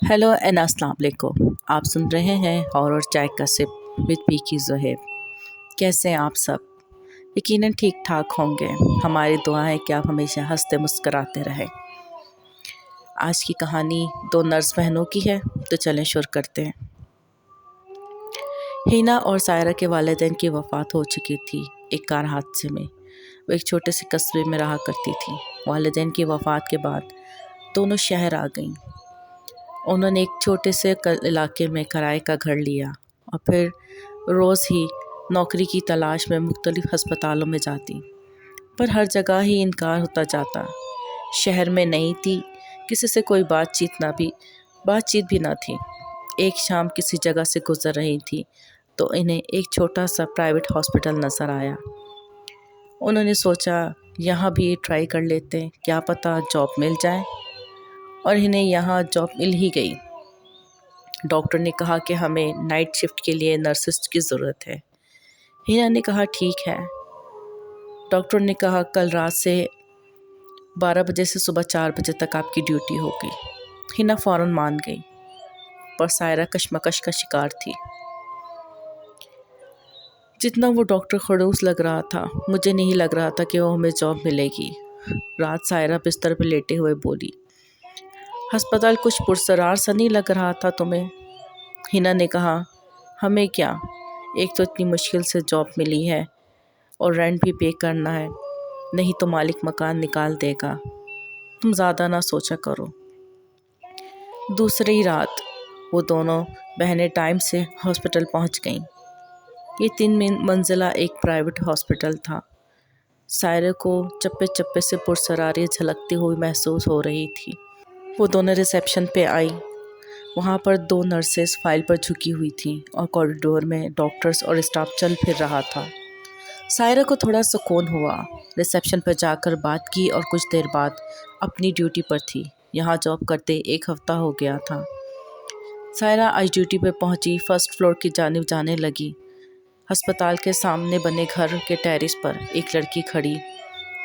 Hello and अस्सलाम वालेकुम। आप सुन रहे हैं हॉरर चाय का सिप विद पीकी ज़ोहैब। कैसे हैं आप सब? यकीनन ठीक ठाक होंगे। हमारी दुआ है कि आप हमेशा हंसते मुस्कराते रहें। आज की कहानी दो नर्स बहनों की है, तो चलें शुरू करते हैं। हिना और सायरा के वालिदैन की वफ़ात हो चुकी थी एक कार हादसे में। वो एक छोटे से कस्बे में रहा करती थी। वालिदैन की वफ़ात के बाद दोनों शहर आ गईं। उन्होंने एक छोटे से इलाके में किराए का घर लिया और फिर रोज़ ही नौकरी की तलाश में मुख्तलिफ़ हस्पतालों में जाती, पर हर जगह ही इनकार होता जाता। शहर में नहीं थी, किसी से कोई बातचीत भी ना थी। एक शाम किसी जगह से गुज़र रही थी तो इन्हें एक छोटा सा प्राइवेट हॉस्पिटल नज़र आया। उन्होंने सोचा यहाँ भी ट्राई कर लेते हैं, क्या पता जॉब मिल जाए, और इन्हें यहाँ जॉब मिल ही गई। डॉक्टर ने कहा कि हमें नाइट शिफ्ट के लिए नर्सेस की ज़रूरत है। हिना ने कहा ठीक है। डॉक्टर ने कहा कल रात से 12 बजे से सुबह 4 बजे तक आपकी ड्यूटी होगी। हिना फ़ौरन मान गई, पर सायरा कशमकश का शिकार थी। जितना वो डॉक्टर खड़ूस लग रहा था, मुझे नहीं लग रहा था कि वो हमें जॉब मिलेगी। रात सायरा बिस्तर पर लेटे हुए बोली, अस्पताल कुछ पुरसरार सा नहीं लग रहा था तुम्हें? हिना ने कहा हमें क्या, एक तो इतनी मुश्किल से जॉब मिली है और रेंट भी पे करना है, नहीं तो मालिक मकान निकाल देगा। तुम ज़्यादा ना सोचा करो। दूसरी रात वो दोनों बहनें टाइम से हॉस्पिटल पहुंच गईं। ये 3 मंजिला एक प्राइवेट हॉस्पिटल था। सायरे को चप्पे चप्पे से पुरसरारी झलकती हुई महसूस हो रही थी। वो दोनों रिसेप्शन पे आई। वहाँ पर 2 नर्सेस फाइल पर झुकी हुई थीं और कॉरिडोर में डॉक्टर्स और स्टाफ चल फिर रहा था। सायरा को थोड़ा सुकून हुआ। रिसेप्शन पर जाकर बात की और कुछ देर बाद अपनी ड्यूटी पर थी। यहाँ जॉब करते 1 हफ्ता हो गया था। सायरा आज ड्यूटी पर पहुँची, फर्स्ट फ्लोर की जानिब जाने लगी। अस्पताल के सामने बने घर के टेरेस पर एक लड़की खड़ी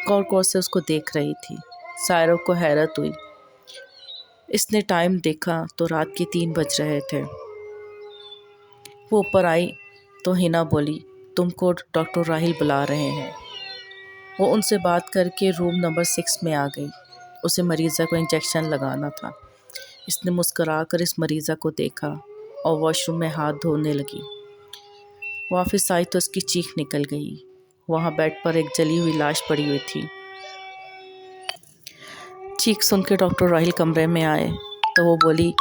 गौर से उसको देख रही थी। सायरा को हैरत हुई। इसने टाइम देखा तो रात के 3 बज रहे थे। वो ऊपर आई तो हिना बोली, तुमको डॉक्टर राहिल बुला रहे हैं। वो उनसे बात करके रूम नंबर 6 में आ गई। उसे मरीज़ा को इंजेक्शन लगाना था। इसने मुस्कुरा कर इस मरीज़ा को देखा और वॉशरूम में हाथ धोने लगी। वापस आई तो उसकी चीख निकल गई। वहाँ बेड पर एक जली हुई लाश पड़ी हुई थी। चीख सुन के डॉक्टर राहिल कमरे में आए तो वो बोली,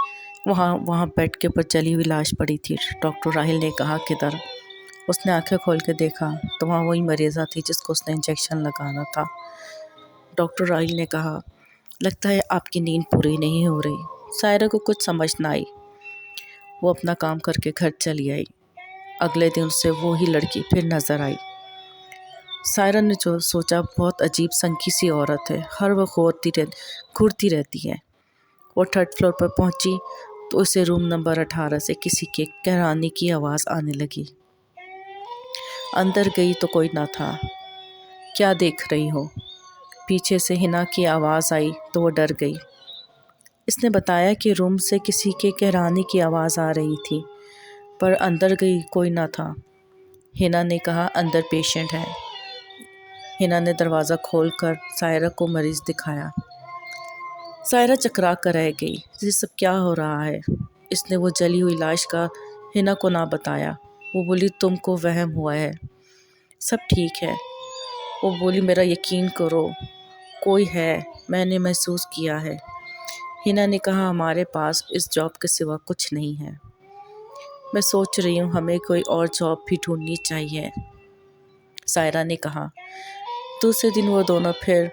वहाँ बेड के ऊपर जली हुई लाश पड़ी थी। डॉक्टर राहिल ने कहा किधर? उसने आंखें खोल के देखा तो वहाँ वही मरीज़ा थी जिसको उसने इंजेक्शन लगाना था। डॉक्टर राहिल ने कहा, लगता है आपकी नींद पूरी नहीं हो रही। सायरा को कुछ समझ ना आई। वो अपना काम करके घर चली आई। अगले दिन उसे वो ही लड़की फिर नज़र आई। सायरा ने जो सोचा, बहुत अजीब संकी सी औरत है, हर वक्त घूरती रहती है। वो 3rd फ्लोर पर पहुंची तो उसे रूम नंबर 18 से किसी के कहराने की आवाज़ आने लगी। अंदर गई तो कोई ना था। क्या देख रही हो? पीछे से हिना की आवाज़ आई तो वो डर गई। इसने बताया कि रूम से किसी के कहराने की आवाज़ आ रही थी, पर अंदर गई कोई ना था। हिना ने कहा अंदर पेशेंट है। हिना ने दरवाज़ा खोलकर सायरा को मरीज़ दिखाया। सायरा चकरा कर रह गई, ये सब क्या हो रहा है? इसने वो जली हुई लाश का हिना को ना बताया। वो बोली, तुमको वहम हुआ है, सब ठीक है। वो बोली, मेरा यकीन करो, कोई है, मैंने महसूस किया है। हिना ने कहा, हमारे पास इस जॉब के सिवा कुछ नहीं है। मैं सोच रही हूँ हमें कोई और जॉब भी ढूंढनी चाहिए, सायरा ने कहा। दूसरे दिन वो दोनों फिर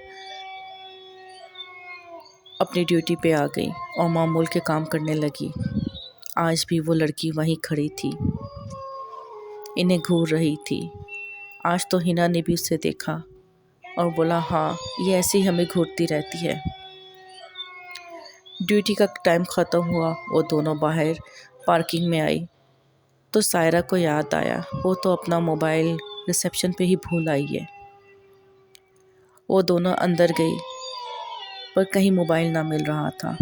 अपनी ड्यूटी पे आ गई और मामूल के काम करने लगी। आज भी वो लड़की वहीं खड़ी थी, इन्हें घूर रही थी। आज तो हिना ने भी उसे देखा और बोला, हाँ ये ऐसे ही हमें घूरती रहती है। ड्यूटी का टाइम ख़त्म हुआ। वो दोनों बाहर पार्किंग में आई तो सायरा को याद आया, वो तो अपना मोबाइल रिसेप्शन पे ही भूल आई है। वो दोनों अंदर गई पर कहीं मोबाइल ना मिल रहा था।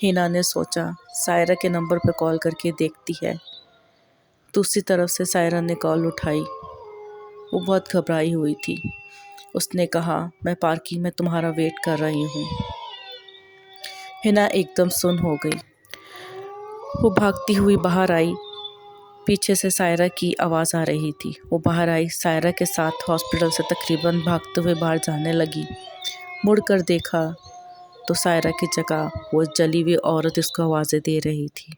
हिना ने सोचा सायरा के नंबर पर कॉल करके देखती है। दूसरी तरफ से सायरा ने कॉल उठाई। वो बहुत घबराई हुई थी। उसने कहा, मैं पार्किंग में तुम्हारा वेट कर रही हूँ। हिना एकदम सुन्न हो गई। वो भागती हुई बाहर आई। पीछे से सायरा की आवाज़ आ रही थी। वो बाहर आई, सायरा के साथ हॉस्पिटल से तकरीबन भागते हुए बाहर जाने लगी। मुड़कर देखा तो सायरा की जगह वो जली हुई औरत इसको आवाज़ें दे रही थी।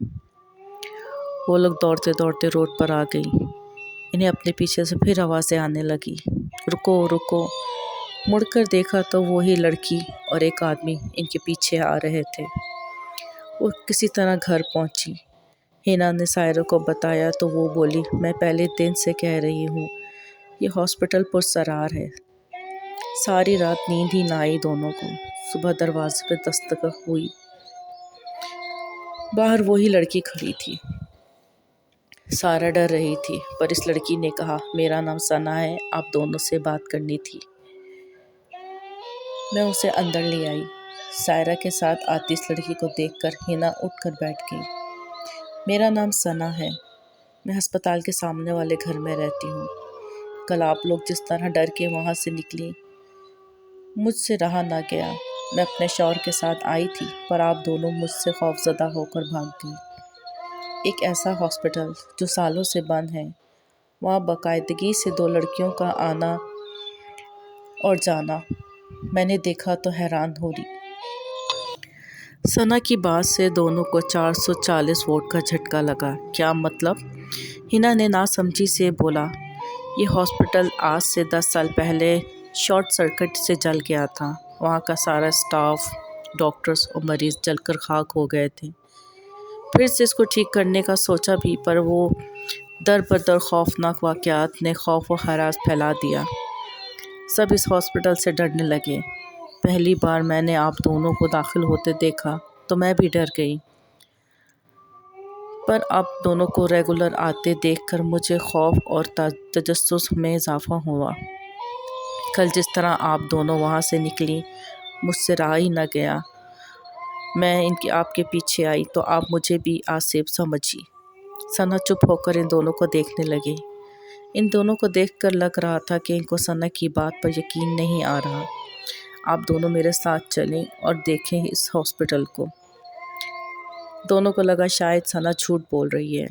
वो लोग दौड़ते दौड़ते रोड पर आ गई। इन्हें अपने पीछे से फिर आवाज़ें आने लगी, रुको रुको। मुड़कर देखा तो वही लड़की और एक आदमी इनके पीछे आ रहे थे। वो किसी तरह घर पहुंची। हिना ने सायरा को बताया तो वो बोली, मैं पहले दिन से कह रही हूँ ये हॉस्पिटल पुरसरार है। सारी रात नींद ही ना आई दोनों को। सुबह दरवाजे पर दस्तक हुई। बाहर वही लड़की खड़ी थी। सारा डर रही थी, पर इस लड़की ने कहा, मेरा नाम सना है, आप दोनों से बात करनी थी। मैं उसे अंदर ले आई। सायरा के साथ आती इस लड़की को देखकर हिना उठकर बैठ गई। मेरा नाम सना है, मैं अस्पताल के सामने वाले घर में रहती हूँ। कल आप लोग जिस तरह डर के वहाँ से निकली, मुझसे रहा ना गया। मैं अपने शौहर के साथ आई थी, पर आप दोनों मुझसे खौफजदा होकर भाग गई। एक ऐसा हॉस्पिटल जो सालों से बंद है, वहाँ बाकायदगी से 2 लड़कियों का आना और जाना मैंने देखा तो हैरान हो रही। सना की बात से दोनों को 440 वोट का झटका लगा। क्या मतलब? हिना ने नासमझी से बोला, ये हॉस्पिटल आज से 10 साल पहले शॉर्ट सर्किट से जल गया था। वहाँ का सारा स्टाफ, डॉक्टर्स और मरीज़ जलकर खाक हो गए थे। फिर से इसको ठीक करने का सोचा भी, पर वो दर बदर खौफनाक वाक़यात ने खौफ व हरास फैला दिया। सब इस हॉस्पिटल से डरने लगे। पहली बार मैंने आप दोनों को दाखिल होते देखा तो मैं भी डर गई, पर आप दोनों को रेगुलर आते देखकर मुझे खौफ और तजस्सुस में इजाफा हुआ। कल जिस तरह आप दोनों वहाँ से निकली, मुझसे रहा ही न गया। मैं आपके पीछे आई तो आप मुझे भी आसिफ समझी। सना चुप होकर इन दोनों को देखने लगी। इन दोनों को देखकर लग रहा था कि इनको सना की बात पर यकीन नहीं आ रहा। आप दोनों मेरे साथ चलें और देखें इस हॉस्पिटल को। दोनों को लगा शायद सना झूठ बोल रही है,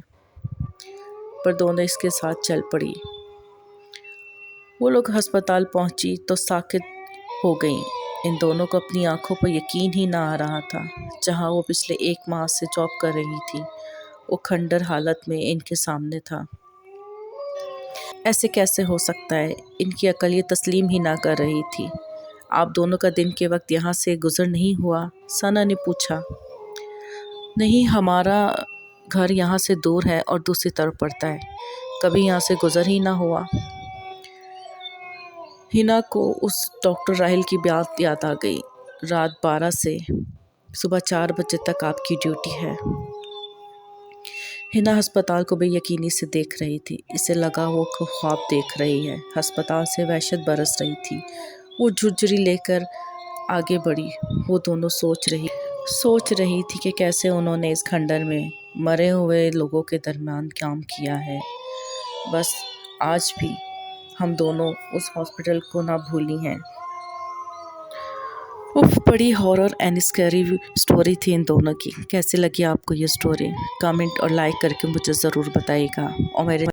पर दोनों इसके साथ चल पड़ी। वो लोग अस्पताल पहुंची तो साकित हो गई। इन दोनों को अपनी आंखों पर यकीन ही ना आ रहा था। जहां वो पिछले 1 माह से जॉब कर रही थी, वो खंडर हालत में इनके सामने था। ऐसे कैसे हो सकता है? इनकी अकल ये तस्लीम ही ना कर रही थी। आप दोनों का दिन के वक्त यहाँ से गुजर नहीं हुआ? सना ने पूछा। नहीं, हमारा घर यहाँ से दूर है और दूसरी तरफ पड़ता है। कभी यहाँ से गुजर ही ना हुआ। हिना को उस डॉक्टर राहिल की बात याद आ गई। रात 12 से सुबह 4 बजे तक आपकी ड्यूटी है। हिना अस्पताल को बेयकीनी से देख रही थी। इसे लगा वो ख्वाब देख रही है। अस्पताल से वहशत बरस रही थी। वो झुर्झुरी लेकर आगे बढ़ी। वो दोनों सोच रही थी कि कैसे उन्होंने इस खंडर में मरे हुए लोगों के दरमियान काम किया है। बस आज भी हम दोनों उस हॉस्पिटल को ना भूली हैं। बड़ी हॉरर एंड स्कैरी स्टोरी थी इन दोनों की। कैसे लगी आपको ये स्टोरी? कमेंट और लाइक करके मुझे ज़रूर बताइएगा और मेरे